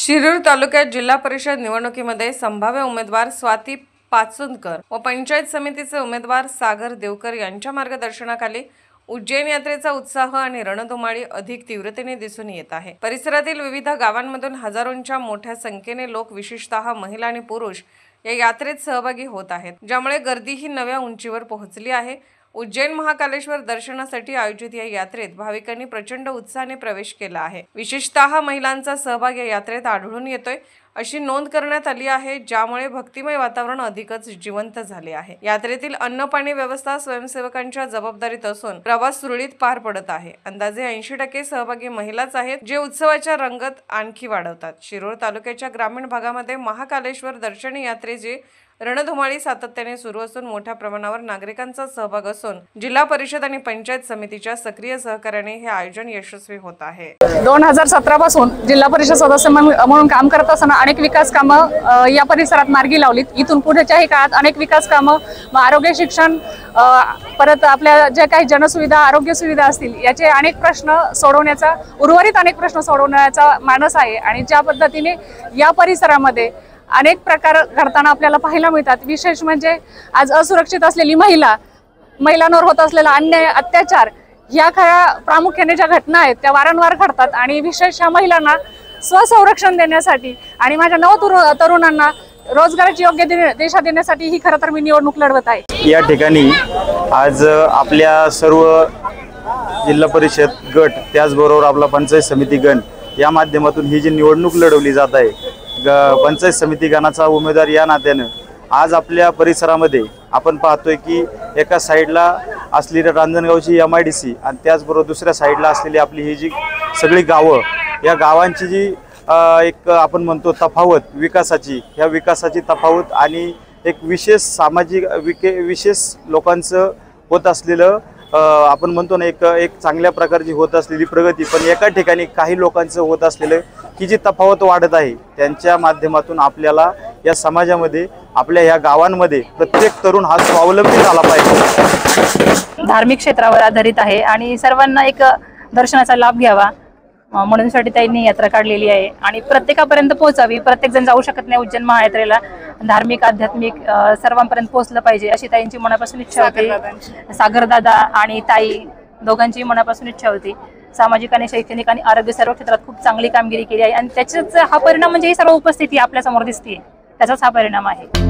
शिरूर तालुक्यात जिल्हा परिषद निवडणुकीमध्ये संभाव्य उमेदवार स्वाती पाचुंदकर व पंचायत समितीचे उमेदवार सागर देवकर यांच्या मार्गदर्शनाखाली उज्जैन यात्रेचा उत्साह आणि रणधुमाळी अधिक तीव्रतेने दिसून येत आहे। परिसरातील विविध गावांमधून हजारोंच्या मोठ्या संख्येने लोक, विशेषतः महिला आणि पुरुष या यात्रेत सहभागी होत आहेत, ज्यामुळे गर्दी ही नव्या उंचीवर पोहोचली आहे। उज्जैन महाकालेश्वर दर्शनासाठी आयोजित या यात्रेत भाविकांनी प्रचंड उत्साहाने प्रवेश केला आहे। विशेषतः महिलांचा सहभाग या यात्रेत आढळून येतोय अशी नोंद करण्यात आली आहे, ज्यामुळे भक्तिमय वातावरण अधिकच जिवंत झाले आहे। यात्रेतील अन्न पाणी व्यवस्था स्वयंसेवकांच्या जबाबदारीत असून प्रवास सुरळीत पार पडत आहे। अंदाजे 80% सहभागी महिलाच आहेत, जे उत्सवाच्या रंगत आणखी वाढवतात। शिरूर तालुक्याच्या ग्रामीण भागामध्ये महाकालेश्वर दर्शनी यात्रेची रणधुमाळी सातत्याने सुरू असून मोठ्या प्रमाणावर नागरिकांचा सहभाग असून जिल्हा परिषद आणि पंचायत समितीच्या सक्रिय सहकार्याने हे आयोजन यशस्वी होत आहे। 2017 पासून जिल्हा परिषद सदस्य म्हणून काम करत असताना अनेक विकास कामं या परिसरात मार्गी लावलीत। इथून पुढच्याही काळात अनेक विकास कामं, आरोग्य, शिक्षण, परत आपल्या ज्या काही जनसुविधा, आरोग्य सुविधा असतील याचे अनेक प्रश्न सोडवण्याचा, उर्वरित अनेक प्रश्न सोडवण्याचा मानस आहे। आणि ज्या पद्धतीने या परिसरामध्ये अनेक प्रकार घडताना आपल्याला पाहायला मिळतात। विशेष म्हणजे आज असुरक्षित असलेली महिलांवर होत असलेला अन्याय, अत्याचार या खऱ्या प्रामुख्याने ज्या घटना आहेत त्या वारंवार घडतात। आणि विशेष ह्या महिलांना स्वसंरक्षण देण्यासाठी आणि माझ्या तरुणांना रोजगाराची योग्य दिशा देण्यासाठी ही खरं तर मी निवडणूक लढवत आहे। या ठिकाणी आज आपल्या सर्व जिल्हा परिषद गट, त्याचबरोबर आपला पंचायत समिती गण या माध्यमातून ही जी निवडणूक लढवली जात आहे, पंचायत समिती गणाचा उमेदवार या नात्याने आज आपल्या परिसरामध्ये आपण पाहतोय की एका साईडला असलेली रांजणगावची MIDC आणि त्याचबरोबर दुसऱ्या साईडला असलेली आपली ही जी सगळी गावं, या गावांची जी एक आपण म्हणतो तफावत विकासाची, ह्या विकासाची तफावत आणि एक विशेष सामाजिक विशेष लोकांचं होत असलेलं आपण म्हणतो ना एक चांगल्या प्रकारची होत असलेली प्रगती, पण एका ठिकाणी काही लोकांचं होत असलेलं की जी तफावत वाढत आहे, त्यांच्या माध्यमातून आपल्याला या समाजामध्ये, आपल्या या गावांमध्ये प्रत्येक तरुण हा स्वावलंबी झाला पाहिजे। धार्मिक क्षेत्रावर आधारित आहे आणि सर्वांना एक दर्शनाचा लाभ घ्यावा म्हणूनसाठी त्यांनी यात्रा काढलेली आहे आणि प्रत्येकापर्यंत पोहोचावी। प्रत्येक जण जाऊ शकत नाही उज्जैन महायात्रेला, धार्मिक, आध्यात्मिक सर्वांपर्यंत पोहोचलं पाहिजे अशी ताईंची मनापासून इच्छा होती। सागरदादा आणि ताई दोघांची मनापासून इच्छा होती। सामाजिक आणि शैक्षणिक आणि आरोग्य सर्व क्षेत्रात खूप चांगली कामगिरी केली आहे आणि त्याचाच हा परिणाम म्हणजे ही सर्व उपस्थिती आपल्या समोर दिसते, त्याचाच हा परिणाम आहे।